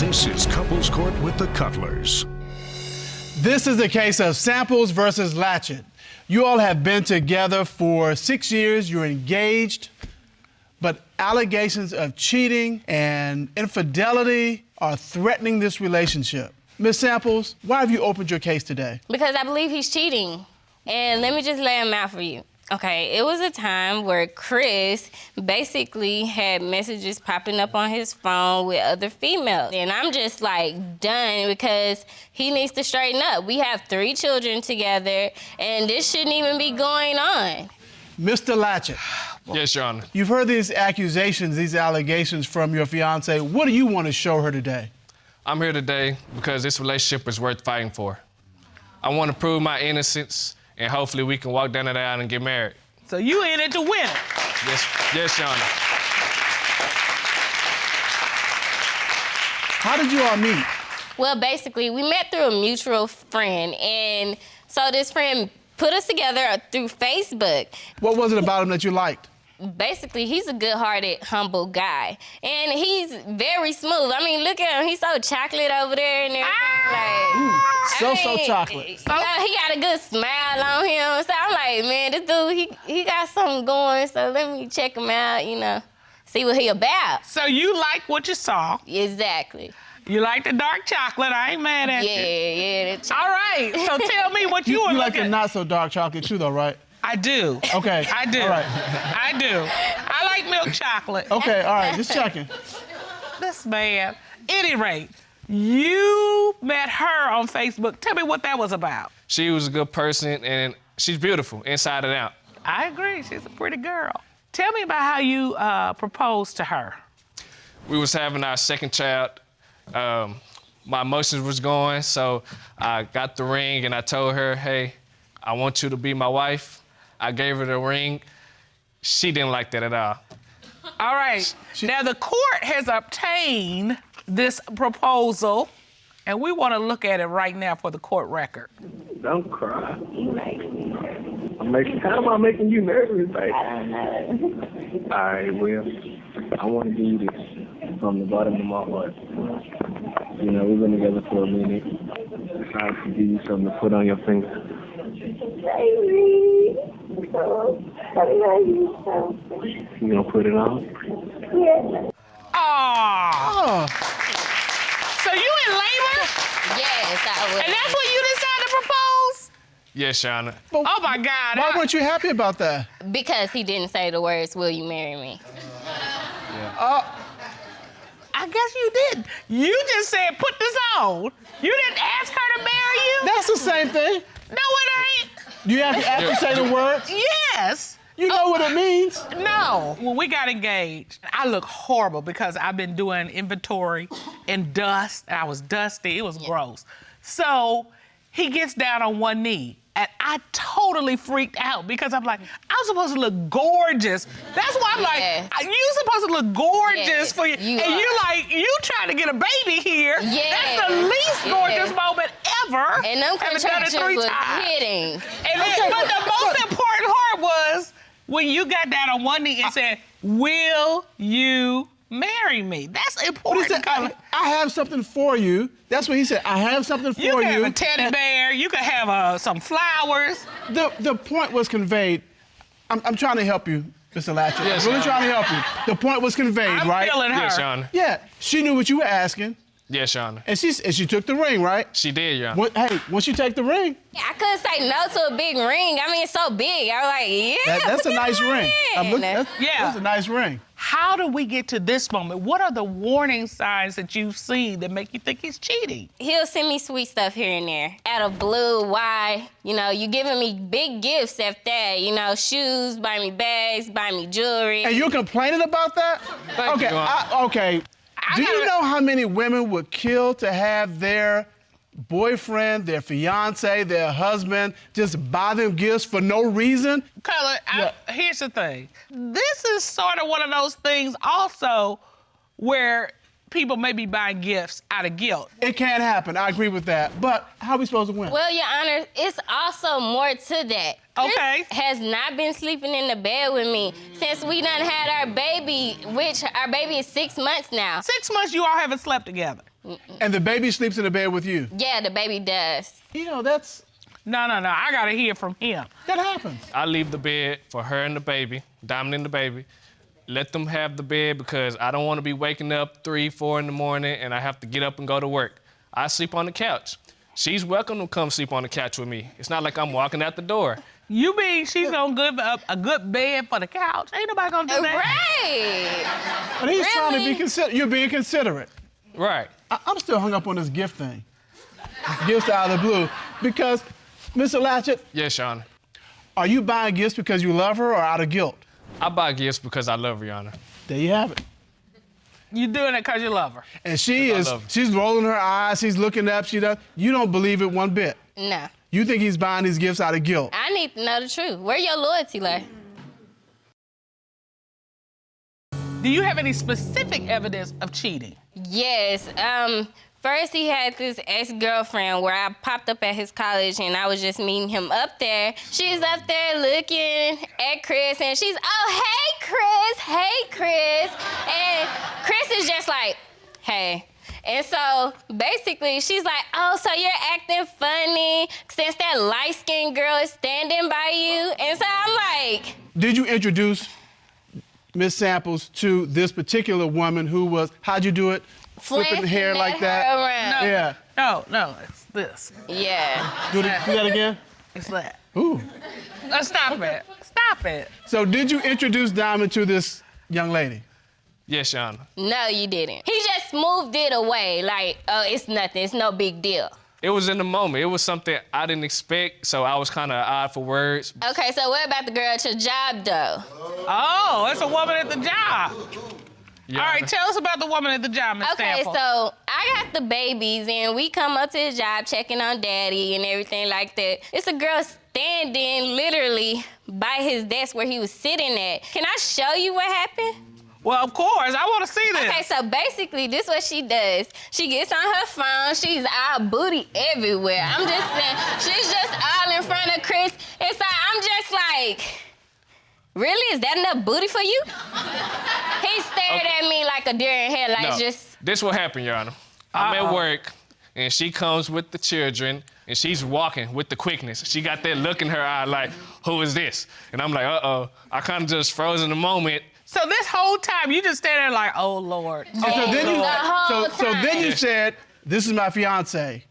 This is Couples Court with the Cutlers. This is the case of Samples versus Latchett. You all have been together for 6 years. You're engaged, but allegations of cheating and infidelity are threatening this relationship. Ms. Samples, why have you opened your case today? Because I believe he's cheating. And let me just lay him out for you. Okay, it was a time where Chris basically had messages popping up on his phone with other females. And I'm just like done because he needs to straighten up. We have 3 children together and this shouldn't even be going on. Mr. Latchett. Yes, Your Honor. You've heard these accusations, these allegations from your fiancé. What do you want to show her today? I'm here today because this relationship is worth fighting for. I want to prove my innocence, and hopefully we can walk down the aisle and get married. So you in it to win it? Yes, Your Honor. How did you all meet? Well, basically, we met through a mutual friend. And so this friend put us together through Facebook. What was it about him that you liked? Basically, he's a good-hearted, humble guy. And he's very smooth. I mean, look at him. He's so chocolate over there and everything. So chocolate. You know, he got a good smile on him. So I'm like, man, this dude, he got something going. So let me check him out, you know, see what he about. So you like what you saw. Exactly. You like the dark chocolate. I ain't mad at you. Yeah, that All right, so tell me what you were You like looking the not so dark chocolate too, though, right? I do. Okay. I do. All right. I do. I like milk chocolate. Okay, all right, just checking. This man. Any rate, you met her on Facebook. Tell me what that was about. She was a good person, and she's beautiful inside and out. I agree. She's a pretty girl. Tell me about how you proposed to her. We was having our second child. My emotions was going, so I got the ring, and I told her, hey, I want you to be my wife. I gave her the ring. She didn't like that at all. All right. Now, the court has obtained this proposal, and we want to look at it right now for the court record. Don't cry. How am I making you nervous, baby? I don't know. All right, well, I want to give you this from the bottom of my heart. You know, we've been together for a minute. It's time to give you something to put on your finger. Baby. So, I love you so. You gonna put it on? Yeah. Oh. Oh, So you in labor? Yes, I would. And that's when you decided to propose? Yes, Your Honor. but Oh, my God. why weren't you happy about that? Because he didn't say the words, will you marry me? I guess you did. You just said, put this on. You didn't ask her to marry you? That's the same thing. No, it ain't. You have to actually say the words. Yes. You know what it means. No. When we got engaged, I look horrible because I've been doing inventory and dust. And I was dusty. It was gross. So he gets down on one knee. And I totally freaked out because I'm like, I'm supposed to look gorgeous. That's why I'm like, you're supposed to look gorgeous for you. And you're like, you trying to get a baby here. That's the least gorgeous moment ever. And them Haven't done it contractions 3 was times. hitting. And but the most important part was when you got down on one knee and said, will you marry me? That's What he important. said, I have something for you. That's what he said. I have something for you. You can have a teddy bear. You can have some flowers. The point was conveyed. I'm trying to help you, Mr. Latchett. Yes, I'm really Your trying to help you. The point was conveyed, I'm right? feeling her. Yes, Your Honor. Yeah, she knew what you were asking, Yes, Your Honor. and she took the ring, right? She did, Your Honor. Hey, once you take the ring, I couldn't say no to a big ring. I mean, it's so big. I was like, yeah, that's a nice ring. in. That's a nice ring. How do we get to this moment? What are the warning signs that you've seen that make you think he's cheating? He'll send me sweet stuff here and there. Out of blue, why? You know, you giving me big gifts after that. You know, shoes, buy me bags, buy me jewelry. And you're complaining about that? Thank you, Your Honor. Okay. Do you know how many women would kill to have their boyfriend, their fiance, their husband just buy them gifts for no reason? Color, here's the thing. This is sort of one of those things also where people may be buying gifts out of guilt. It can't happen. I agree with that. But how are we supposed to win? Well, Your Honor, it's also more to that. Okay. Chris has not been sleeping in the bed with me since we done had our baby, which our baby is 6 months now. 6 months you all haven't slept together. And the baby sleeps in the bed with you? Yeah, the baby does. You know, No, I gotta hear from him. that happens. I leave the bed for her and the baby, Diamond and the baby. Let them have the bed because I don't want to be waking up 3, 4 in the morning and I have to get up and go to work. I sleep on the couch. She's welcome to come sleep on the couch with me. It's not like I'm walking out the door. You mean she's gonna give up a good bed for the couch? Ain't nobody gonna do that. Right. But he's trying to be Really? considerate. You're being considerate. Right. I'm still hung up on this gift thing. Gifts out of the blue. Because, Mr. Latchett, Yes, Your Honor. are you buying gifts because you love her or out of guilt? I buy gifts because I love her, Your Honor. There you have it. You doing it because you love her. And she's love her. she's rolling her eyes, she's looking up, you don't believe it one bit. No. You think he's buying these gifts out of guilt. I need to know the truth. Where your loyalty lay? Do you have any specific evidence of cheating? Yes. First he had this ex-girlfriend where I popped up at his college and I was just meeting him up there. She's up there looking at Chris and she's, oh, hey, Chris. And Chris is just like, hey. And so basically she's like, oh, so you're acting funny since that light-skinned girl is standing by you. And so I'm like, Did you introduce Miss Samples to this particular woman who was, how'd you do it? Flipping hair like that? her around. Yeah. No, it's this. Yeah. Do that again? It's that. Ooh. Stop it. Stop it. So did you introduce Diamond to this young lady? Yes, Your Honor. No, you didn't. He just moved it away like, oh, it's nothing. It's no big deal. It was in the moment. It was something I didn't expect, so I was kind of odd for words. Okay, so what about the girl at your job, though? Oh, it's a woman at the job. Your All right, Honor. tell us about the woman at the job, Miss Okay, Sample. so I got the babies, and we come up to his job checking on daddy and everything like that. It's a girl standing literally by his desk where he was sitting at. Can I show you what happened? Well, of course, I want to see this. Okay, so basically, this is what she does. She gets on her phone. She's all booty everywhere. I'm just saying, she's just all in front of Chris. And so I'm just like, really? Is that enough booty for you? He stared at me like a deer in headlights. No, Just this what happened, Your Honor. I'm at work, and she comes with the children, and she's walking with the quickness. She got that look in her eye like, who is this? And I'm like, uh-oh. I kind of just froze in the moment. So this whole time, you just stand there like, oh, Lord. So then you, the whole so then you time. said, this is my fiance.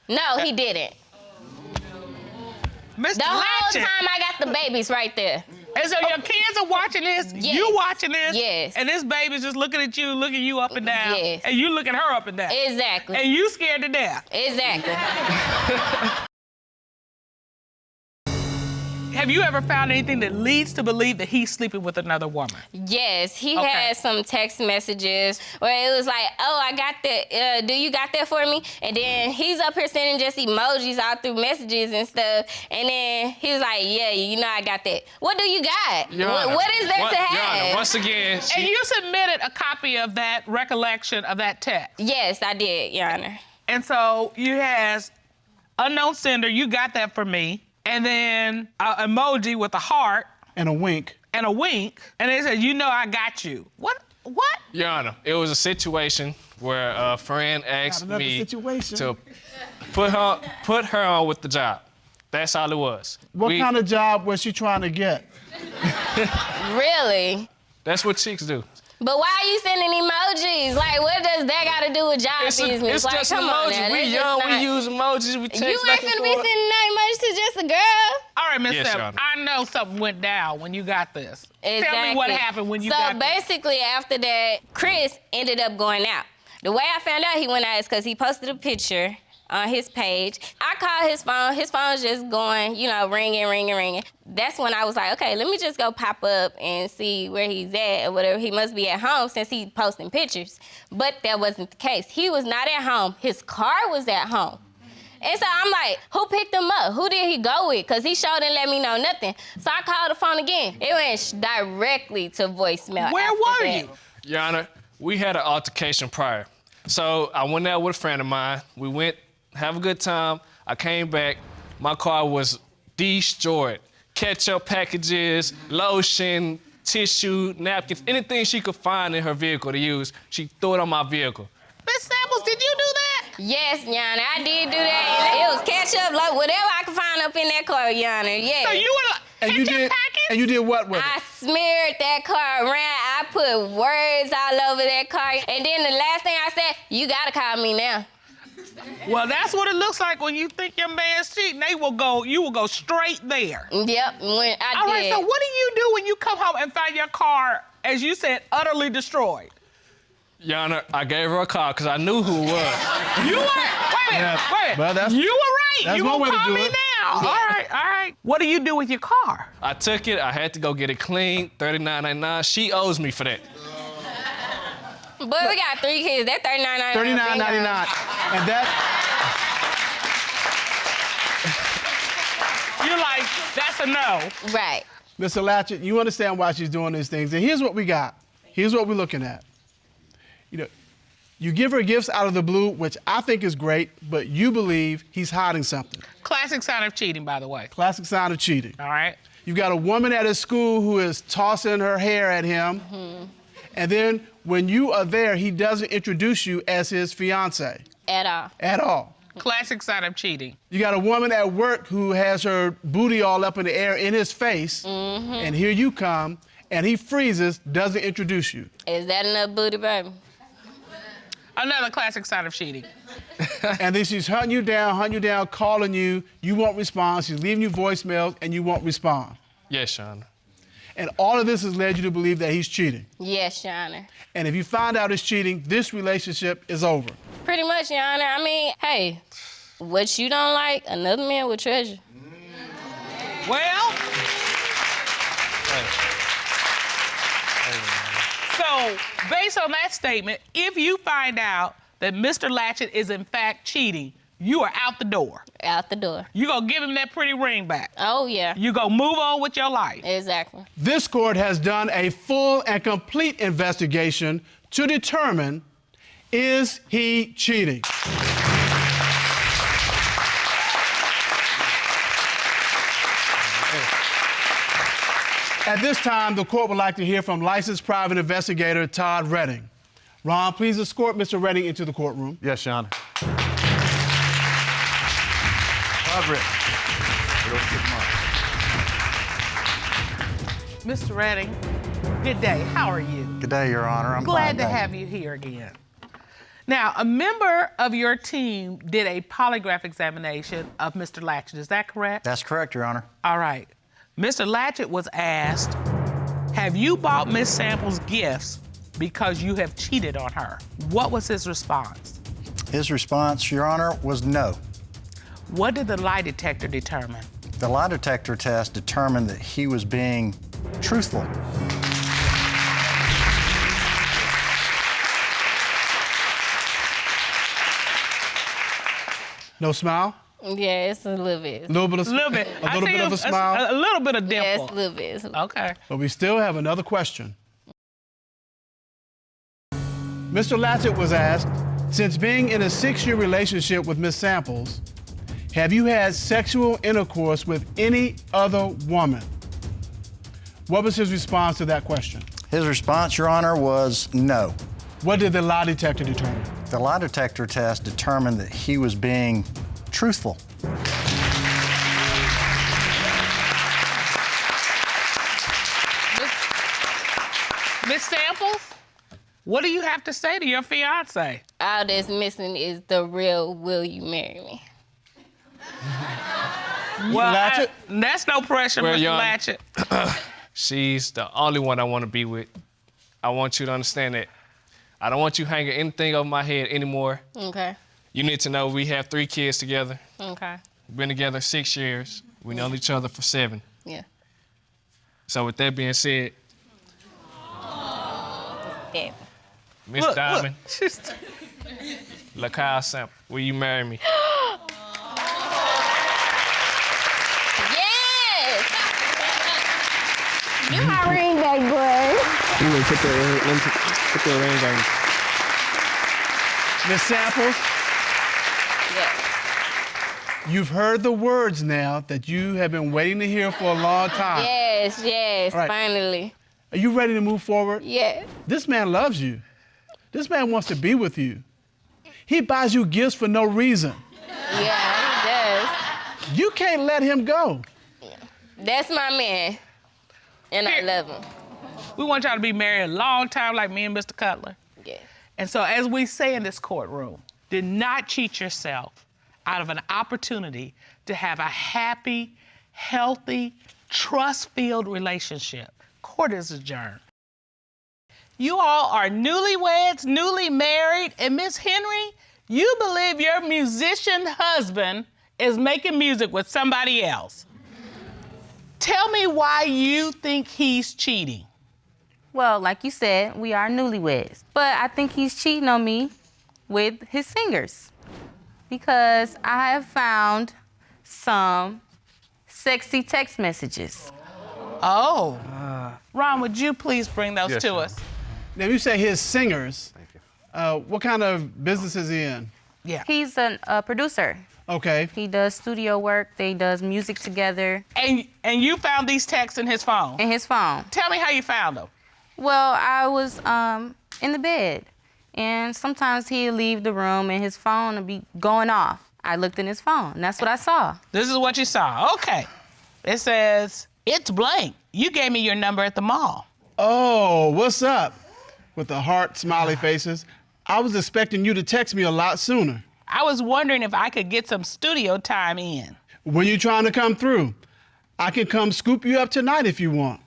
No, he didn't. Mr. The whole Latchett. time I got the babies right there. And so your kids are watching this, Yes. you watching this, Yes. and this baby's just looking at you, looking you up and down, Yes. and you looking her up and down. Exactly. And you scared to death. Exactly. Have you ever found anything that leads to believe that he's sleeping with another woman? Yes, he Okay. had some text messages where it was like, oh, I got that, do you got that for me? And then he's up here sending just emojis all through messages and stuff. And then he was like, yeah, you know I got that. What do you got? Your Honor, What is there to Your have? Honor, once again, And she, you submitted a copy of that recollection of that text. Yes, I did, Your Honor. And so you has unknown sender, you got that for me, and then an emoji with a heart And a wink. and a wink, and they said, you know I got you. What? Your Honor, it was a situation where a friend asked another me situation. to put her on with the job. That's all it was. What kind of job was she trying to get? Really? That's what chicks do. But why are you sending emojis? Like, what does that got to do with job business? It's like, just an come on emoji. now, We that's young, just we not- use emojis, we text You ain't back and finna be forth. sending no emojis to just a girl. All right, Miss Yes, Sam, Your Honor. I know something went down when you got this. Exactly. Tell me what happened when you got So this. basically, after that, Chris ended up going out. The way I found out he went out is because he posted a picture on his page. I called his phone. His phone's just going, you know, ringing. That's when I was like, okay, let me just go pop up and see where he's at or whatever. He must be at home since he's posting pictures. But that wasn't the case. He was not at home. His car was at home. And so I'm like, who picked him up? Who did he go with? Because he sure didn't let me know nothing. So I called the phone again. It went directly to voicemail. Where after were that. you? Your Honor, we had an altercation prior. So I went out with a friend of mine. We went, have a good time. I came back. My car was destroyed. Ketchup packages, lotion, tissue, napkins, anything she could find in her vehicle to use, she threw it on my vehicle. Miss Samples, did you Yes, Yana, I did do that. And it was ketchup, like whatever I could find up in that car, Yana. Yes. So you were And you did. packets? And you did what with I it? smeared that car around. I put words all over that car. And then the last thing I said, you gotta call me now. Well, that's what it looks like when you think your man's cheating. You will go straight there. Yep, when I All did. right, so what do you do when you come home and find your car, as you said, utterly destroyed? Yana, I gave her a call because I knew who it was. You were, wait a minute, wait a Well, minute. You were right. that's You one gonna way to call do me it. now. All right. What do you do with your car? I took it. I had to go get it cleaned. $39.99. She owes me for that. But we got 3 kids. That $39.99. $39.99. And that. You're like, that's a no. Right. Mr. Latchett, you understand why she's doing these things. And here's what we got. Here's what we're looking at. You know, you give her gifts out of the blue, which I think is great, but you believe he's hiding something. Classic sign of cheating, by the way. Classic sign of cheating. All right. You've got a woman at his school who is tossing her hair at him. And then when you are there, he doesn't introduce you as his fiancé. At all. At all. Classic sign of cheating. You got a woman at work who has her booty all up in the air in his face. And here you come, and he freezes, doesn't introduce you. Is that enough booty, baby? Another classic sign of cheating. And then she's hunting you down, calling you. You won't respond. She's leaving you voicemails, and you won't respond. Yes, Yana. And all of this has led you to believe that he's cheating. Yes, Your Honor. And if you find out he's cheating, this relationship is over. Pretty much, Your Honor. I mean, hey, what you don't like, another man will treasure. Well, so based on that statement, if you find out that Mr. Latchett is in fact cheating, you are out the door. Out the door. You gonna give him that pretty ring back. Oh, yeah. You gonna move on with your life. Exactly. This court has done a full and complete investigation to determine, is he cheating? At this time, the court would like to hear from licensed private investigator Todd Redding. Ron, please escort Mr. Redding into the courtroom. Yes, Your Honor. Todd Redding. Mr. Redding, good day. How are you? Good day, Your Honor. I'm Glad fine, to thank have you here again. Now, a member of your team did a polygraph examination of Mr. Latchett. Is that correct? That's correct, Your Honor. All right. Mr. Latchett was asked, have you bought Miss Samples gifts because you have cheated on her? What was his response? His response, Your Honor, was no. What did the lie detector determine? The lie detector test determined that he was being truthful. No smile? Yeah, it's a little bit. A little bit of, A little bit. a little bit of a A smile? little bit of Yeah, dimple. it's a little bit. Okay. But we still have another question. Mr. Latchett was asked, since being in a 6-year relationship with Miss Samples, have you had sexual intercourse with any other woman? What was his response to that question? His response, Your Honor, was no. What did the lie detector determine? The lie detector test determined that he was being truthful. Miss Samples, what do you have to say to your fiance? All that's missing is the real will you marry me? Well, Latchett? that's no pressure, Well, Mr. Your Honor. Latchett. She's the only one I want to be with. I want you to understand that. I don't want you hanging anything over my head anymore. Okay. You need to know we have 3 kids together. Okay. We've been together 6 years. We know each other for 7. Yeah. So with that being said, Yeah. Miss Diamond, LaKyle Sample, will you marry me? Yes! Give my ring back, boy. You want to put the ring on. Miss Samples, Yeah. you've heard the words now that you have been waiting to hear for a long time. Yes, yes, All right. finally. Are you ready to move forward? Yes. This man loves you. This man wants to be with you. He buys you gifts for no reason. Yeah, he does. You can't let him go. That's my man, and I love him. We want y'all to be married a long time like me and Mr. Cutler. Yeah. And so as we say in this courtroom, do not cheat yourself out of an opportunity to have a happy, healthy, trust-filled relationship. Court is adjourned. You all are newlyweds, newly married, and Miss Henry, you believe your musician husband is making music with somebody else. Tell me why you think he's cheating. Well, like you said, we are newlyweds. But I think he's cheating on me with his singers because I have found some sexy text messages. Oh. Ron, would you please bring those to us? Now, you say his singers. Thank you. What kind of business is he in? Yeah. He's a producer. Okay. He does studio work. They does music together. And you found these texts in his phone? In his phone. Tell me how you found them. Well, I was in the bed, and sometimes he'd leave the room and his phone would be going off. I looked in his phone, and that's what I saw. This is what you saw. Okay. It says, "It's blank. You gave me your number at the mall." Oh, what's up? With the heart smiley faces. I was expecting you to text me a lot sooner. I was wondering if I could get some studio time in. When you trying to come through? I can come scoop you up tonight if you want.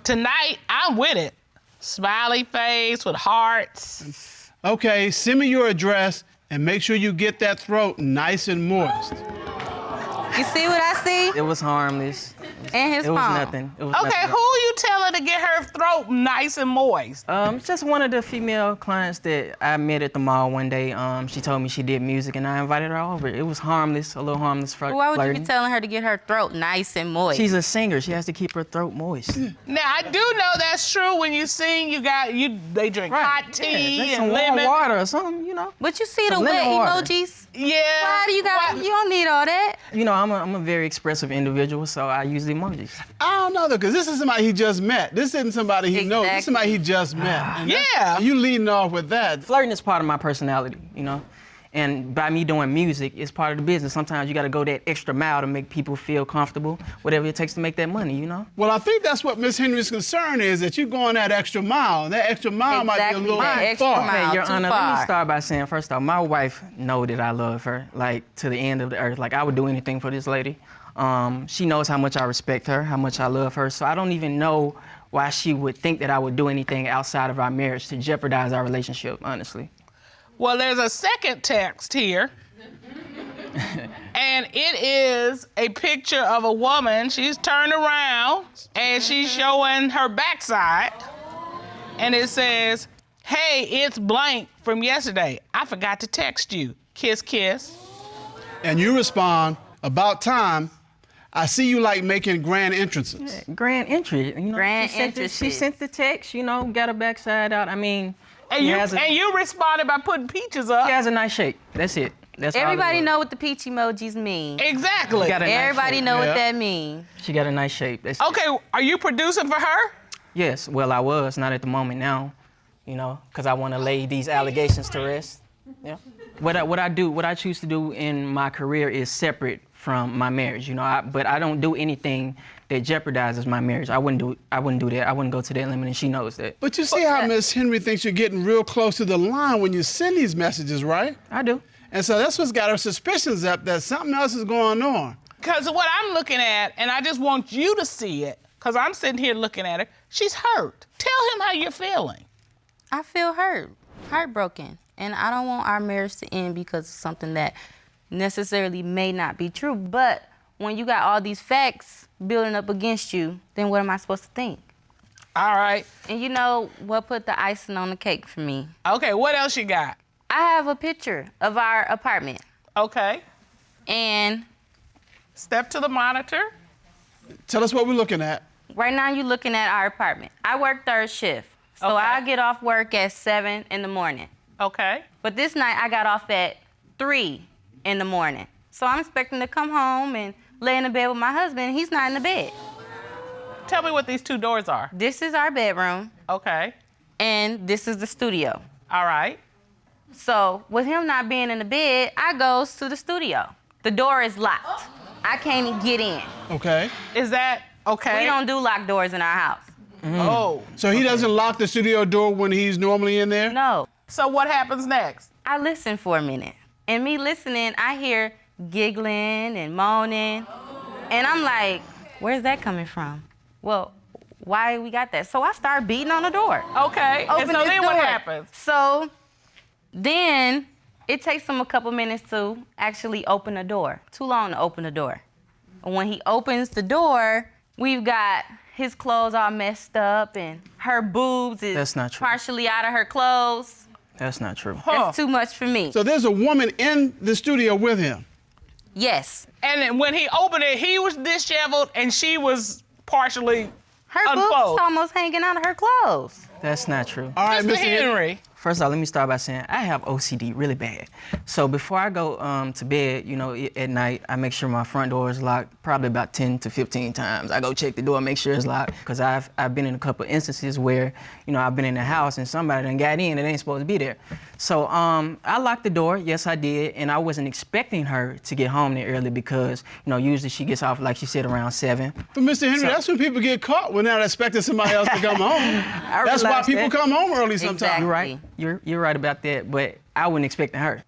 Tonight, I'm with it. Smiley face with hearts. Okay, send me your address and make sure you get that throat nice and moist. You see what I see? It was harmless. In his It was phone. nothing. It was Okay, nothing. who you telling to get her throat nice and moist? Just one of the female clients that I met at the mall one day. She told me she did music, and I invited her over. It was harmless, a little harmless flirting. Why would you be telling her to get her throat nice and moist? She's a singer. She has to keep her throat moist. Now, I do know that's true. When you sing, they drink hot tea That's and some warm lemon. water or something, you know. But you see the Some wet lemon water. emojis? Yeah. Why do you got? You don't need all that. You know, I'm a very expressive individual, so I use the emojis. I don't know though, because this is somebody he just met. This isn't somebody he knows. This is Exactly. somebody he just met. And Yeah. you leading off with that. Flirting is part of my personality, you know. And by me doing music, it's part of the business. Sometimes you got to go that extra mile to make people feel comfortable, whatever it takes to make that money, you know? Well, I think that's what Miss Henry's concern is, that you're going that extra mile. And that extra mile might be a Exactly, little that extra far. mile. Okay, Your too Honor, let far. me start by saying, first off, my wife know that I love her, like, to the end of the earth. Like, I would do anything for this lady. She knows how much I respect her, how much I love her. So I don't even know why she would think that I would do anything outside of our marriage to jeopardize our relationship, honestly. Well, there's a second text here. And it is a picture of a woman. She's turned around and she's showing her backside. And it says, "Hey, it's blank from yesterday. I forgot to text you. Kiss, kiss." And you respond, "About time. I see you like making grand entrances." Grand entry, you know? Grand she entrances. sent the text, you know, got her backside out. I mean, And you responded by putting peaches up. she has a nice shape. That's it. That's all it Everybody was. know what the peach emojis mean. Exactly. Got a nice Everybody shape. know Yeah. what that means. She got a nice shape. That's Okay, are you producing for her? Yes, well, I was, not at the moment now, you know, because I want to lay these allegations to rest. Yeah. What I choose to do in my career is separate from my marriage, you know, but I don't do anything that jeopardizes my marriage. I wouldn't do that. I wouldn't go to that limit, and she knows that. But you see how Miss Henry thinks you're getting real close to the line when you send these messages, right? I do. And so that's what's got her suspicions up that something else is going on. Because what I'm looking at, and I just want you to see it, because I'm sitting here looking at her, she's hurt. Tell him how you're feeling. I feel hurt, heartbroken, and I don't want our marriage to end because of something that necessarily may not be true. But when you got all these facts building up against you, then what am I supposed to think? All right. And you know what put the icing on the cake for me? Okay, what else you got? I have a picture of our apartment, Okay. and Step to the monitor. Tell us what we're looking at. right now you're looking at our apartment. I work third shift, so Okay. I get off work at 7 in the morning. Okay. But this night I got off at 3 in the morning. So I'm expecting to come home and lay in the bed with my husband. He's not in the bed. Tell me what these two doors are. This is our bedroom, Okay. and this is the studio. All right. So with him not being in the bed, I goes to the studio. The door is locked. I can't get in. Okay. Is that okay? We don't do locked doors in our house. Oh. So he doesn't lock the studio door when he's normally in there? No. So what happens next? I listen for a minute. And me listening, I hear giggling and moaning. And I'm like, where's that coming from? Well, why we got that? So I start beating on the door. Okay. And Open so this then what door. happens? So then it takes him a couple minutes to actually open the door. Too long to open the door. And when he opens the door, we've got his clothes all messed up and her boobs is That's not true. partially out of her clothes. That's not true. That's too much for me. So there's a woman in the studio with him? Yes. And then when he opened it, he was disheveled and she was partially Her unfold. boobs almost hanging out of her clothes. That's not true. All right, Mr. Mr. Henry. First of all, let me start by saying I have OCD really bad. So before I go to bed, you know, at night, I make sure my front door is locked probably about 10 to 15 times. I go check the door, make sure it's locked, because I've been in a couple of instances where, you know, I've been in the house and somebody done got in that ain't supposed to be there. So I locked the door, yes I did, and I wasn't expecting her to get home there early because, you know, usually she gets off, like she said, around 7. But Mr. Henry, that's when people get caught. We're not expecting somebody else to come home. That's why realize people that. come home early sometimes. Exactly. You're right. You're right about that, but I wasn't expecting her.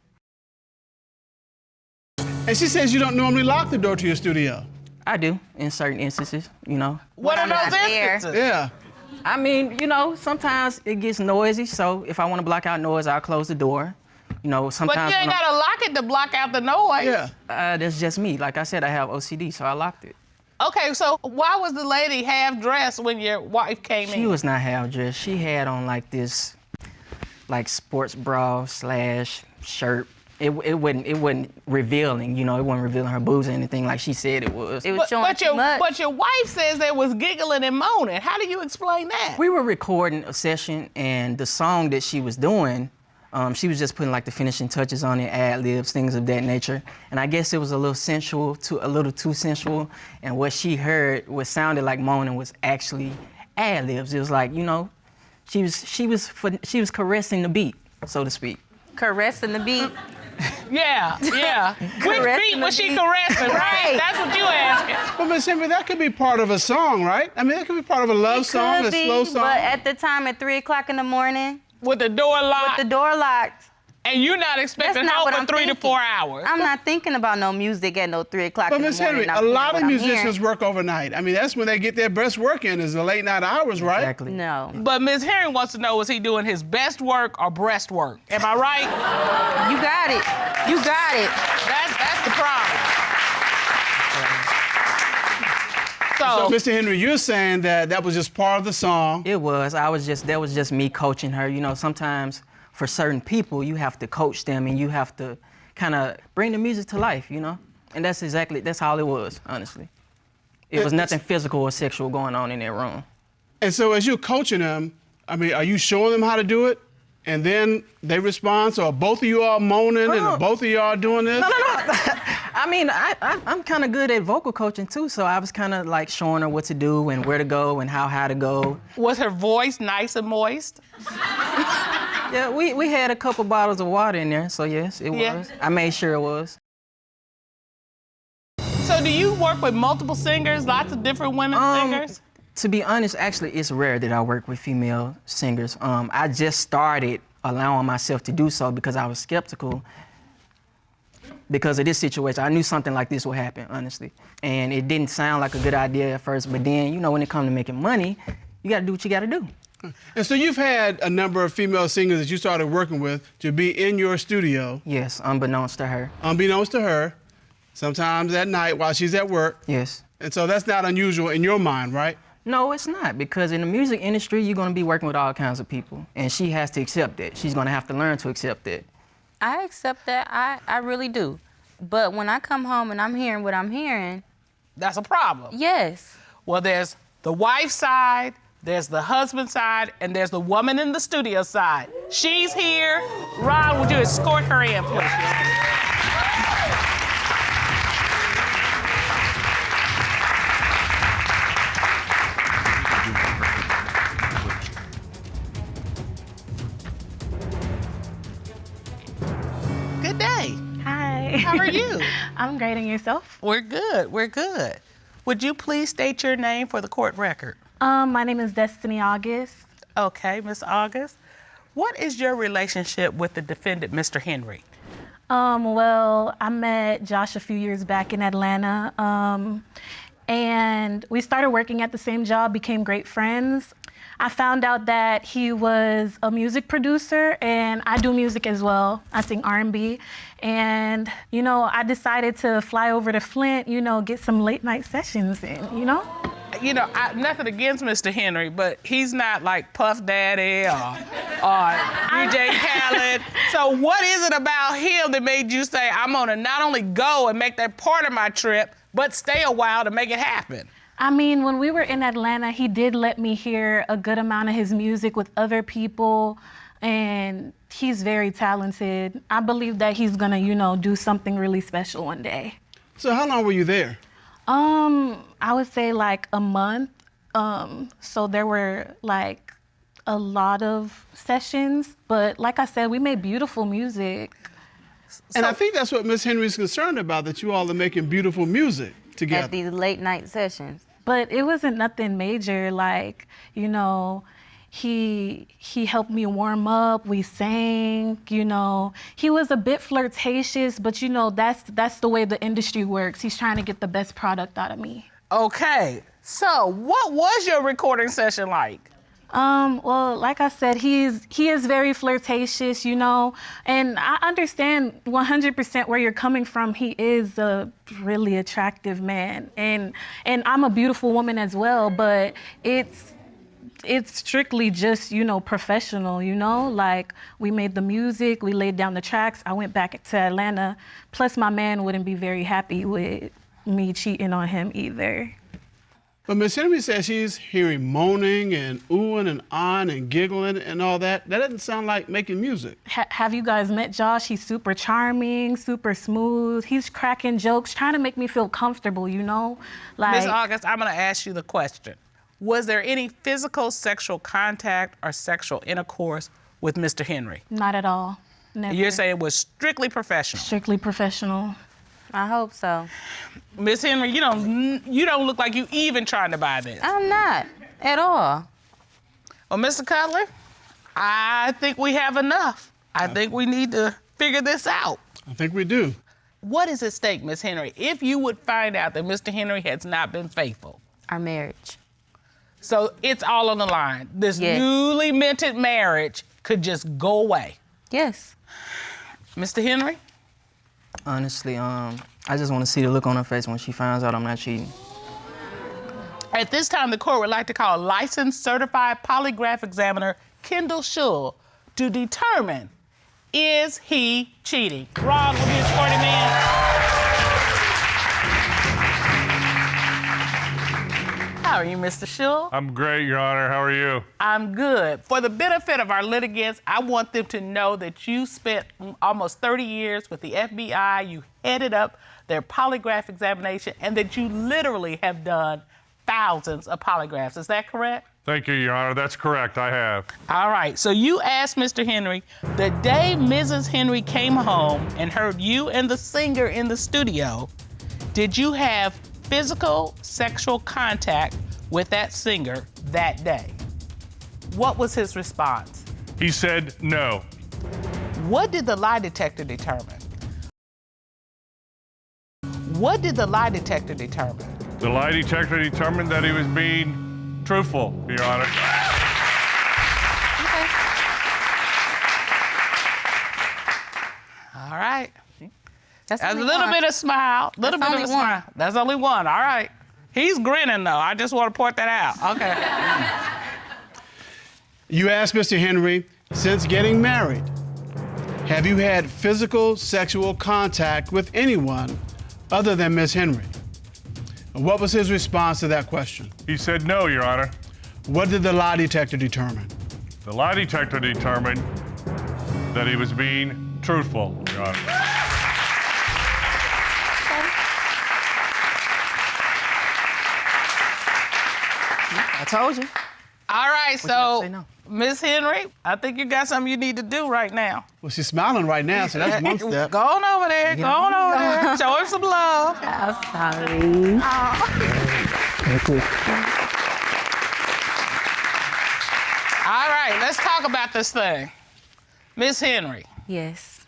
And she says you don't normally lock the door to your studio. I do in certain instances, you know. What are I'm not those there. instances? Yeah. I mean, you know, sometimes it gets noisy, so if I want to block out noise, I'll close the door. You know, But sometimes you ain't gotta lock it to block out the noise. Yeah. that's just me. Like I said, I have OCD, so I locked it. Okay, so why was the lady half dressed when your wife came in? She was not half dressed. She had on like this, like sports bra / shirt. It wasn't revealing, you know. It wasn't revealing her boobs or anything like she said it was. It was showing too much. But your wife says there was giggling and moaning. How do you explain that? We were recording a session, and the song that she was doing, she was just putting like the finishing touches on it, ad-libs, things of that nature. And I guess it was a little sensual, a little too sensual. And what she heard, what sounded like moaning, was actually ad-libs. It was like, you know, she was caressing the beat, so to speak. Caressing the beat. Yeah. Which Caressing beat was the she beat. caressing, right? Right. That's what you asking. But Miss Henry, that could be part of a song, right? I mean, that could be part of a love song, a Could be, slow song. but at the time at 3 o'clock in the morning, With the door locked, with the door locked, and you're not expecting not help what for I'm 3 to thinking. 4 hours. I'm not thinking about no music at no 3 o'clock But in the Miss morning. Henry, not a hearing lot what of I'm musicians hearing. work overnight. I mean, that's when they get their best work in, is the late night hours, right? Exactly. No. But Ms. Herring wants to know, was he doing his best work or breast work? Am I right? You got it. You got it. That's the problem. So, Mr. Henry, you're saying that was just part of the song. It was. That was just me coaching her. You know, sometimes for certain people, you have to coach them and you have to kind of bring the music to life, you know? And that's all it was, honestly. It was nothing physical or sexual going on in that room. And so as you're coaching them, I mean, are you showing them how to do it? And then they respond? So are both of you all moaning and are both of y'all doing this? No. I mean, I'm kind of good at vocal coaching too, so I was kind of like showing her what to do and where to go and how high to go. Was her voice nice and moist? Yeah, we had a couple bottles of water in there, so yes, it was. I made sure it was. So do you work with multiple singers, lots of different women singers? To be honest, actually, it's rare that I work with female singers. I just started allowing myself to do so because I was skeptical because of this situation. I knew something like this would happen, honestly. And it didn't sound like a good idea at first, but then, you know, when it comes to making money, you gotta do what you gotta do. And so you've had a number of female singers that you started working with to be in your studio. Yes, unbeknownst to her. Unbeknownst to her, sometimes at night while she's at work. Yes. And so that's not unusual in your mind, right? No, it's not, because in the music industry, you're gonna be working with all kinds of people, and she has to accept that. She's gonna have to learn to accept that. I accept that. I really do. But when I come home and I'm hearing what I'm hearing, that's a problem. Yes. Well, there's the wife side, there's the husband side, and there's the woman in the studio side. She's here. Ron, would you escort her in, please? Hi. How are you? I'm great, and yourself? We're good. We're good. Would you please state your name for the court record? My name is Destiny August. Okay, Miss August. What is your relationship with the defendant, Mr. Henry? Well, I met Josh a few years back in Atlanta, and we started working at the same job, became great friends. I found out that he was a music producer, and I do music as well. I sing R&B, and, you know, I decided to fly over to Flint, you know, get some late night sessions in, you know? You know, nothing against Mr. Henry, but he's not like Puff Daddy or DJ Khaled. So what is it about him that made you say, I'm gonna not only go and make that part of my trip, but stay a while to make it happen? I mean, when we were in Atlanta, he did let me hear a good amount of his music with other people, and he's very talented. I believe that he's gonna, you know, do something really special one day. So how long were you there? I would say like a month. So there were like a lot of sessions, but like I said, we made beautiful music. And I think that's what Miss Henry's concerned about, that you all are making beautiful music together. At these late night sessions. But it wasn't nothing major. Like, you know, he helped me warm up, we sang, you know. He was a bit flirtatious, but you know, that's the way the industry works. He's trying to get the best product out of me. Okay, so what was your recording session like? Well, like I said, he is very flirtatious, you know, and I understand 100% where you're coming from. He is a really attractive man, and I'm a beautiful woman as well, but it's strictly just, you know, professional, you know? Like, we made the music, we laid down the tracks, I went back to Atlanta, plus my man wouldn't be very happy with me cheating on him either. But Miss Henry says she's hearing moaning and oohing and ahhing and giggling and all that. That doesn't sound like making music. Have you guys met Josh? He's super charming, super smooth. He's cracking jokes, trying to make me feel comfortable, you know? Like, Miss August, I'm gonna ask you the question. Was there any physical sexual contact or sexual intercourse with Mr. Henry? Not at all. Never. You're saying it was strictly professional? Strictly professional. I hope so. Miss Henry, you don't look like you even trying to buy this. I'm not at all. Well, Mr. Cutler, I think we have enough. I think we need to figure this out. I think we do. What is at stake, Miss Henry, if you would find out that Mr. Henry has not been faithful? Our marriage. So it's all on the line. This newly minted marriage could just go away. Yes. Mr. Henry? Honestly, I just want to see the look on her face when she finds out I'm not cheating. At this time, the court would like to call licensed certified polygraph examiner Kendall Shull to determine, is he cheating? Ron, will you escort him in? How are you, Mr. Shull? I'm great, Your Honor. How are you? I'm good. For the benefit of our litigants, I want them to know that you spent almost 30 years with the FBI, you headed up their polygraph examination, and that you literally have done thousands of polygraphs. Is that correct? Thank you, Your Honor. That's correct. I have. All right. So you asked Mr. Henry, the day Mrs. Henry came home and heard you and the singer in the studio, did you have physical sexual contact with that singer that day? What was his response? He said no. What did the lie detector determine? What did the lie detector determine? The lie detector determined that he was being truthful, Your Honor. All right. That's a only little one. bit of smile. Little That's bit of a only one. smile. That's only one. All right. He's grinning though. I just want to point that out. Okay. You asked Mr. Henry, since getting married, have you had physical sexual contact with anyone other than Miss Henry? And what was his response to that question? He said no, Your Honor. What did the lie detector determine? The lie detector determined that he was being truthful, Your Honor. I told you. All right. right, What you gotta so say now? Miss Henry, I think you got something you need to do right now. Well, she's smiling right now, so that's one step. Go on over there. Go on over there. Show her some love. I'm sorry. All right, let's talk about this thing. Miss Henry, Yes.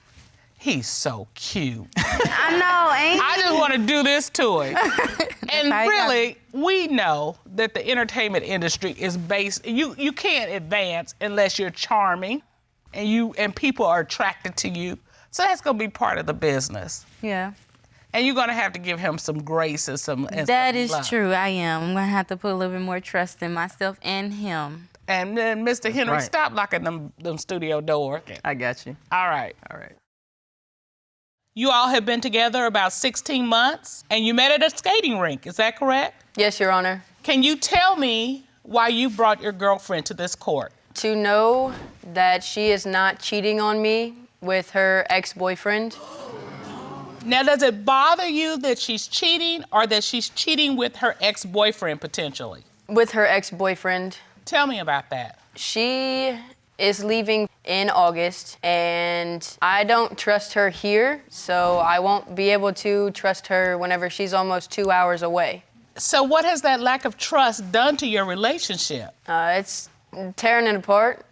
he's so cute. I know, ain't I just want to do this to him. And how you really, we know that the entertainment industry is based, you can't advance unless you're charming and people are attracted to you. So that's gonna be part of the business. Yeah. And you're gonna have to give him some grace and some That is love. true. I am. I'm gonna have to put a little bit more trust in myself and him. And then Mr. Henry, right. stop locking them studio doors. I got you. All right. All right. You all have been together about 16 months and you met at a skating rink, is that correct? Yes, Your Honor. Can you tell me why you brought your girlfriend to this court? To know that she is not cheating on me with her ex-boyfriend. Now, does it bother you that she's cheating or that she's cheating with her ex-boyfriend potentially? With her ex-boyfriend. Tell me about that. She is leaving in August and I don't trust her here, so I won't be able to trust her whenever she's almost 2 hours away. So what has that lack of trust done to your relationship? It's tearing it apart.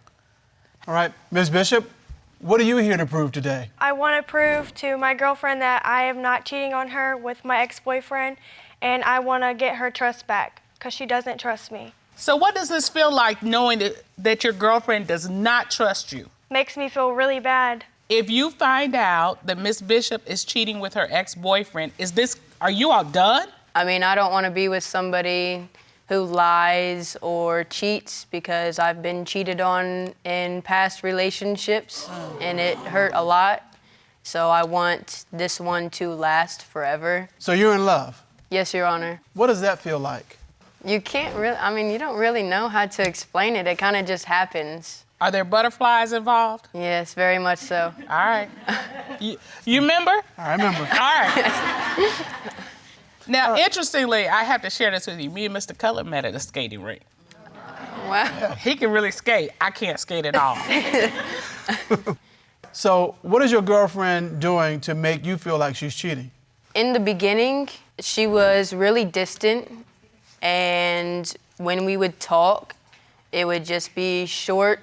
All right, Ms. Bishop, what are you here to prove today? I want to prove to my girlfriend that I am not cheating on her with my ex-boyfriend, and I want to get her trust back because she doesn't trust me. So what does this feel like knowing that your girlfriend does not trust you? Makes me feel really bad. If you find out that Miss Bishop is cheating with her ex-boyfriend, are you all done? I mean, I don't want to be with somebody who lies or cheats because I've been cheated on in past relationships and it hurt a lot. So I want this one to last forever. So you're in love? Yes, Your Honor. What does that feel like? You can't really, I mean, you don't really know how to explain it. It kind of just happens. Are there butterflies involved? Yes, very much so. All right. You remember? I remember. All right. Now, interestingly, I have to share this with you. Me and Mr. Cutler met at a skating rink. Wow. He can really skate. I can't skate at all. So what is your girlfriend doing to make you feel like she's cheating? In the beginning, she was really distant, and when we would talk, it would just be short.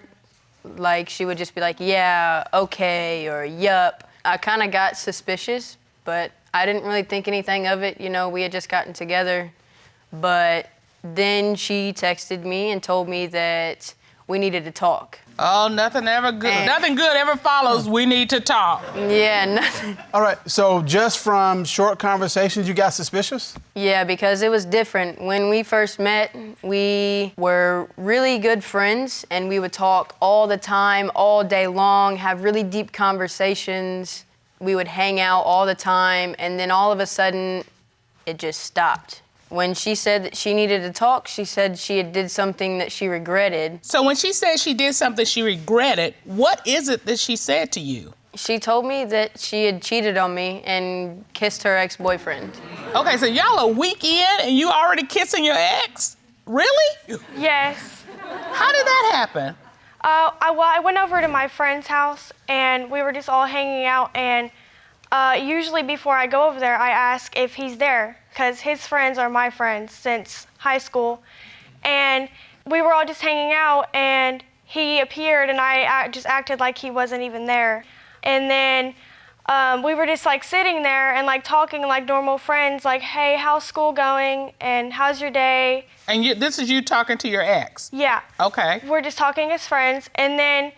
Like, she would just be like, yeah, okay, or yup. I kind of got suspicious, but I didn't really think anything of it. You know, we had just gotten together. But then she texted me and told me that we needed to talk. Oh, nothing good ever follows. We need to talk. Yeah, nothing. All right, so just from short conversations, you got suspicious? Yeah, because it was different. When we first met, we were really good friends, and we would talk all the time, all day long, have really deep conversations. We would hang out all the time, and then all of a sudden, it just stopped. When she said that she needed to talk, she said she had did something that she regretted. So when she said she did something she regretted, what is it that she said to you? She told me that she had cheated on me and kissed her ex-boyfriend. Okay, so y'all a week in and you already kissing your ex? Really? Yes. How did that happen? I went over to my friend's house, and we were just all hanging out, and usually before I go over there, I ask if he's there, because his friends are my friends since high school. And we were all just hanging out, and he appeared, and I just acted like he wasn't even there. And then we were just like sitting there and like talking like normal friends, like, hey, how's school going? And how's your day? And this is you talking to your ex? Yeah. Okay. We're just talking as friends. And then,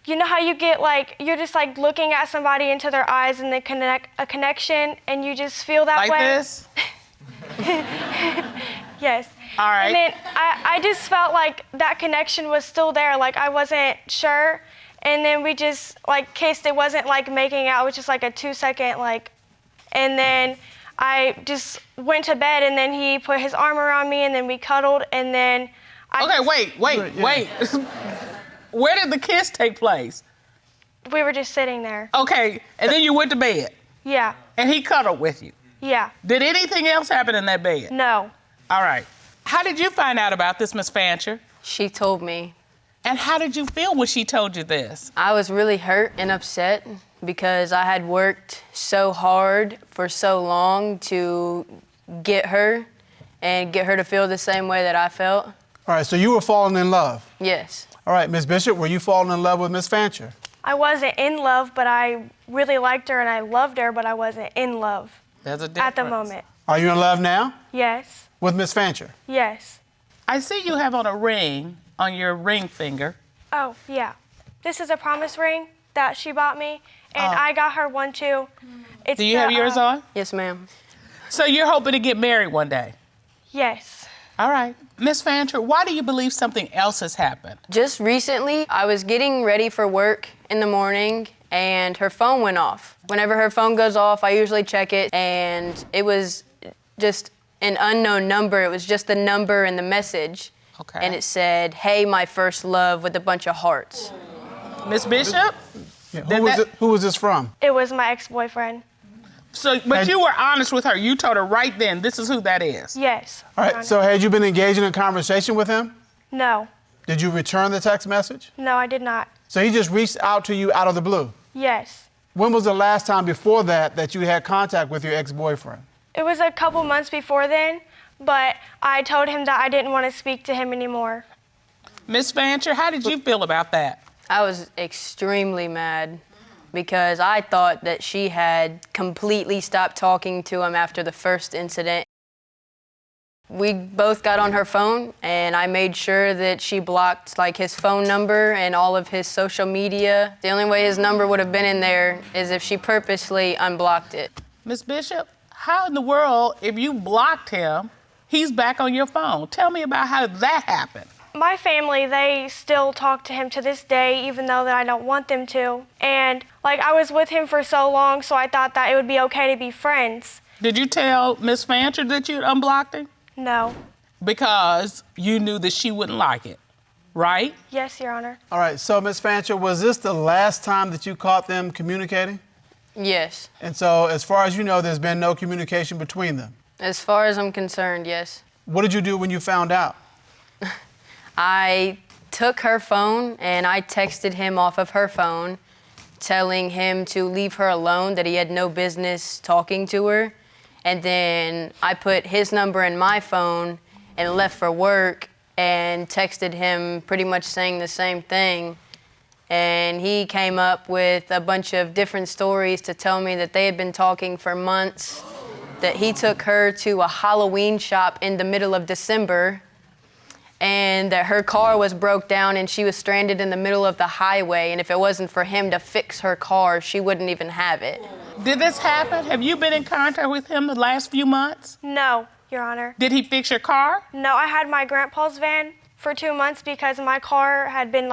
you know how you get like, you're just like looking at somebody into their eyes and they connect a connection and you just feel that like way? Like this? Yes. All right. And then I just felt like that connection was still there. Like I wasn't sure. And then we just like kissed. It wasn't like making out. It was just like a 2-second like, and then I just went to bed and then he put his arm around me and then we cuddled and then wait. Where did the kiss take place? We were just sitting there. Okay, and then you went to bed? Yeah. And he cuddled with you? Yeah. Did anything else happen in that bed? No. All right. How did you find out about this, Miss Fancher? She told me. And how did you feel when she told you this? I was really hurt and upset because I had worked so hard for so long to get her and get her to feel the same way that I felt. All right, so you were falling in love? Yes. All right, Miss Bishop, were you falling in love with Miss Fancher? I wasn't in love, but I really liked her and I loved her, but I wasn't in love. There's a difference. At the moment. Are you in love now? Yes. With Miss Fancher? Yes. I see you have on a ring on your ring finger. Oh, yeah. This is a promise ring that she bought me, and I got her one too. Do you have yours on? Yes, ma'am. So you're hoping to get married one day? Yes. All right. Miss Fancher, why do you believe something else has happened? Just recently, I was getting ready for work in the morning and her phone went off. Whenever her phone goes off, I usually check it, and it was just an unknown number. It was just the number and the message. Okay. And it said, "Hey, my first love," with a bunch of hearts. Miss Bishop? Yeah. Who was this from? It was my ex-boyfriend. So, but you were honest with her. You told her right then, this is who that is. Yes. All right, so had you been engaging in conversation with him? No. Did you return the text message? No, I did not. So he just reached out to you out of the blue? Yes. When was the last time before that you had contact with your ex-boyfriend? It was a couple months before then, but I told him that I didn't want to speak to him anymore. Miss Fancher, how did you feel about that? I was extremely mad because I thought that she had completely stopped talking to him after the first incident. We both got on her phone, and I made sure that she blocked his phone number and all of his social media. The only way his number would have been in there is if she purposely unblocked it. Miss Bishop, how in the world, if you blocked him, he's back on your phone? Tell me about how that happened. My family, they still talk to him to this day, even though that I don't want them to. And I was with him for so long, so I thought that it would be okay to be friends. Did you tell Miss Fancher that you'd unblocked him? No. Because you knew that she wouldn't like it, right? Yes, Your Honor. All right, so Miss Fancher, was this the last time that you caught them communicating? Yes. And so, as far as you know, there's been no communication between them? As far as I'm concerned, yes. What did you do when you found out? I took her phone and I texted him off of her phone, telling him to leave her alone, that he had no business talking to her. And then I put his number in my phone and left for work and texted him pretty much saying the same thing. And he came up with a bunch of different stories to tell me that they had been talking for months, that he took her to a Halloween shop in the middle of December, and that her car was broke down and she was stranded in the middle of the highway, and if it wasn't for him to fix her car, she wouldn't even have it. Did this happen? Have you been in contact with him the last few months? No, Your Honor. Did he fix your car? No, I had my grandpa's van for 2 months because my car had been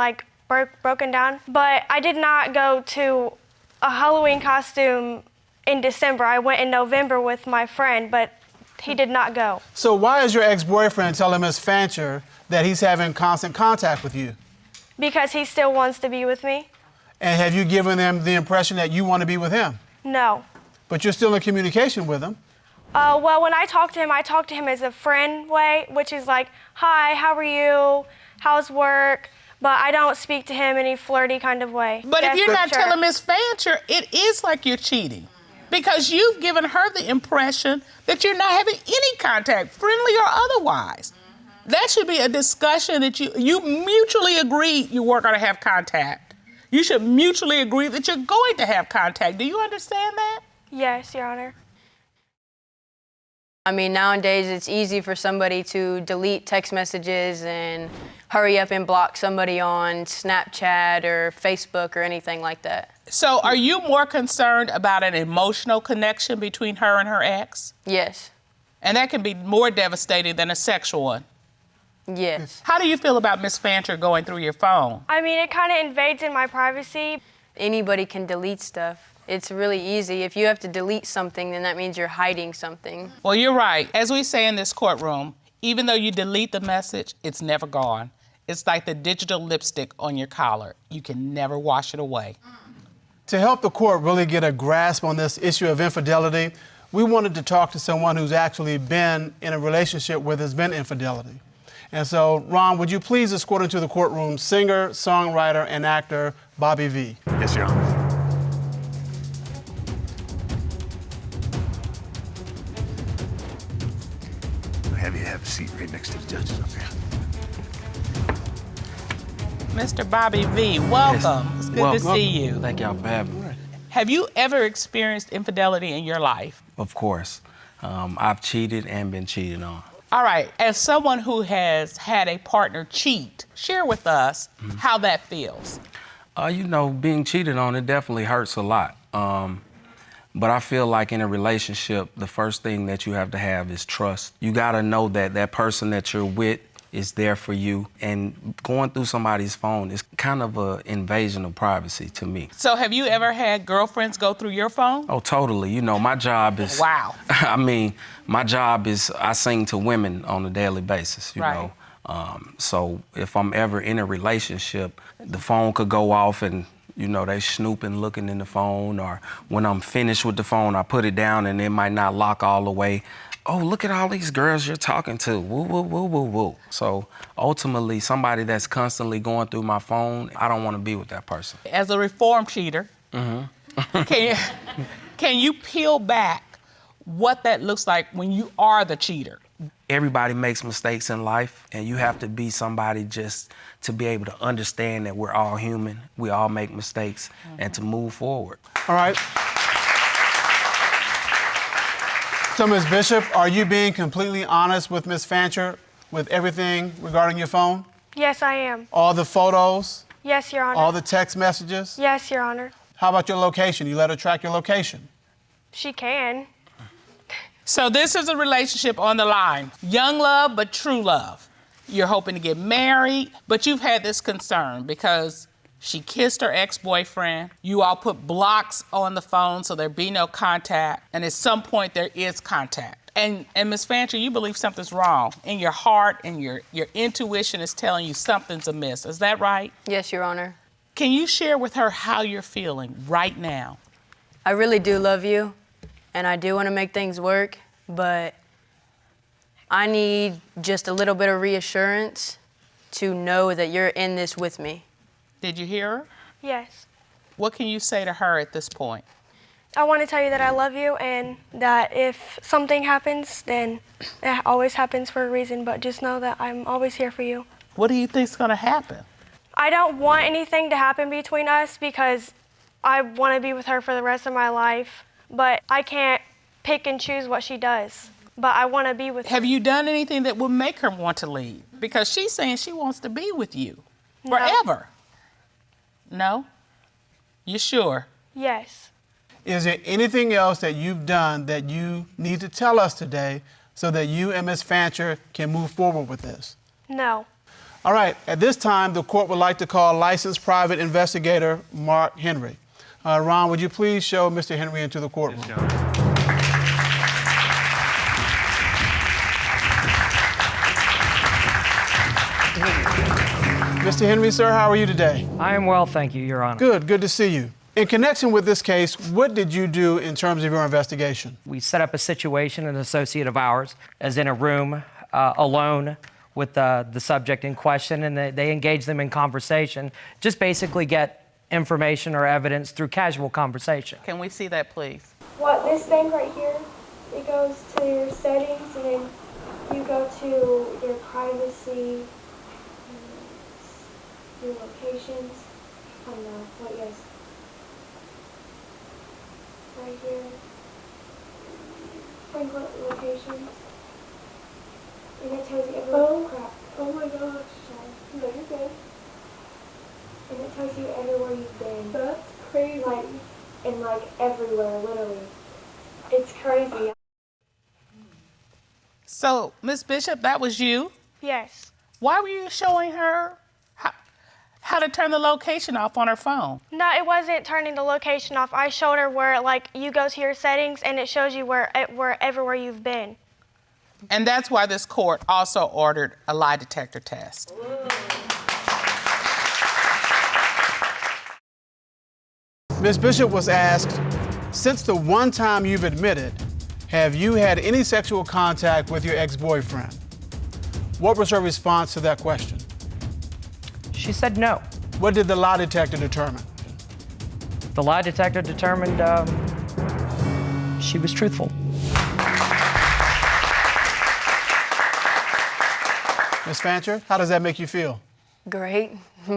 broken down. But I did not go to a Halloween costume in December. I went in November with my friend, but he did not go. So why is your ex-boyfriend telling Miss Fancher that he's having constant contact with you? Because he still wants to be with me. And have you given them the impression that you want to be with him? No. But you're still in communication with him. Well, when I talk to him as a friend way, which is hi, how are you? How's work? But I don't speak to him any flirty kind of way. But yes, if you're not sure. telling Miss Fancher, it is like you're cheating. Because you've given her the impression that you're not having any contact, friendly or otherwise. That should be a discussion that you mutually agree you were going to have contact. You should mutually agree that you're going to have contact. Do you understand that? Yes, Your Honor. I mean, nowadays it's easy for somebody to delete text messages and hurry up and block somebody on Snapchat or Facebook or anything like that. So are you more concerned about an emotional connection between her and her ex? Yes. And that can be more devastating than a sexual one? Yes. How do you feel about Miss Fancher going through your phone? I mean, it kind of invades in my privacy. Anybody can delete stuff. It's really easy. If you have to delete something, then that means you're hiding something. Well, you're right. As we say in this courtroom, even though you delete the message, it's never gone. It's like the digital lipstick on your collar. You can never wash it away. To help the court really get a grasp on this issue of infidelity, we wanted to talk to someone who's actually been in a relationship where there's been infidelity. And so, Ron, would you please escort into the courtroom singer, songwriter, and actor Bobby V? Yes, Your Honor. I'll have you have a seat right next to the judges up there. Mr. Bobby V, welcome. It's good to see you. Thank y'all for having me. Have you ever experienced infidelity in your life? Of course. I've cheated and been cheated on. All right, as someone who has had a partner cheat, share with us how that feels. You know, being cheated on, it definitely hurts a lot. But I feel like in a relationship, the first thing that you have to have is trust. You gotta know that that person that you're with is there for you. And going through somebody's phone is kind of an invasion of privacy to me. So have you ever had girlfriends go through your phone? Oh, totally. You know, my job is... Wow. I mean, my job is I sing to women on a daily basis, you know. So if I'm ever in a relationship, the phone could go off and, you know, they snooping, looking in the phone, or when I'm finished with the phone, I put it down and it might not lock all the way. Oh, look at all these girls you're talking to, woo, woo, woo, woo, woo. So ultimately, somebody that's constantly going through my phone, I don't want to be with that person. As a reformed cheater, can you peel back what that looks like when you are the cheater? Everybody makes mistakes in life, and you have to be somebody just to be able to understand that we're all human, we all make mistakes, and to move forward. All right. So, Ms. Bishop, are you being completely honest with Ms. Fancher with everything regarding your phone? Yes, I am. All the photos? Yes, Your Honor. All the text messages? Yes, Your Honor. How about your location? You let her track your location? She can. So this is a relationship on the line. Young love, but true love. You're hoping to get married, but you've had this concern because she kissed her ex-boyfriend. You all put blocks on the phone so there be no contact, and at some point there is contact. And Ms. Fancher, you believe something's wrong. In your heart and your intuition is telling you something's amiss. Is that right? Yes, Your Honor. Can you share with her how you're feeling right now? I really do love you, and I do want to make things work, but I need just a little bit of reassurance to know that you're in this with me. Did you hear her? Yes. What can you say to her at this point? I want to tell you that I love you and that if something happens, then it always happens for a reason, but just know that I'm always here for you. What do you think's gonna happen? I don't want anything to happen between us because I want to be with her for the rest of my life, but I can't pick and choose what she does. But I want to be with her. Have you done anything that would make her want to leave? Because she's saying she wants to be with you forever. No? You sure? Yes. Is there anything else that you've done that you need to tell us today so that you and Ms. Fancher can move forward with this? No. All right, at this time, the court would like to call licensed private investigator Mark Henry. Ron, would you please show Mr. Henry into the courtroom? Mr. Henry, sir, how are you today? I am well, thank you, Your Honor. Good to see you. In connection with this case, what did you do in terms of your investigation? We set up a situation, an associate of ours, as in a room alone with the subject in question, and they engage them in conversation, just basically get information or evidence through casual conversation. Can we see that, please? What, this thing right here, it goes to your settings, and then you go to your privacy, your locations. Oh no, what, yes. Right here. Find what locations. And it tells you everywhere. Crap. Oh my gosh. Sorry. No, you're good. And it tells you everywhere you've been. That's crazy. Like everywhere, literally. It's crazy. So, Ms. Bishop, that was you? Yes. Why were you showing her how to turn the location off on her phone? No, it wasn't turning the location off. I showed her where, like, you go to your settings and it shows you where everywhere you've been. And that's why this court also ordered a lie detector test. Ms. Bishop was asked, since the one time you've admitted, have you had any sexual contact with your ex-boyfriend? What was her response to that question? She said no. What did the lie detector determine? The lie detector determined she was truthful. Ms. Fancher, how does that make you feel? Great.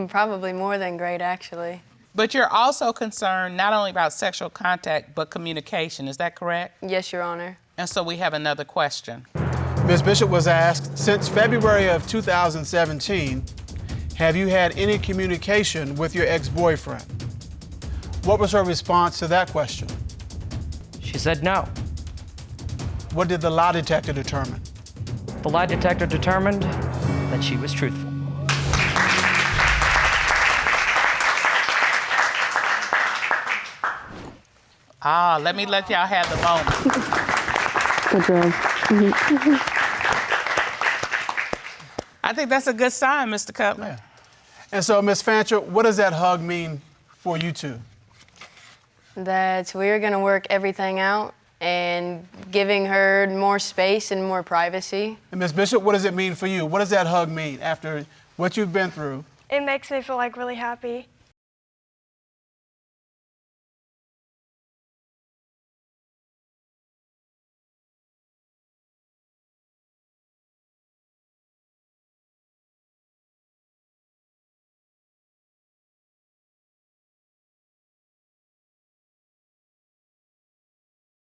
Probably more than great, actually. But you're also concerned not only about sexual contact, but communication. Is that correct? Yes, Your Honor. And so we have another question. Ms. Bishop was asked, since February of 2017, have you had any communication with your ex-boyfriend? What was her response to that question? She said no. What did the lie detector determine? The lie detector determined that she was truthful. Let me let y'all have the moment. Good job. I think that's a good sign, Mr. Cutler. Yeah. And so, Ms. Fancher, what does that hug mean for you two? That we're gonna work everything out and giving her more space and more privacy. And Ms. Bishop, what does it mean for you? What does that hug mean after what you've been through? It makes me feel like really happy.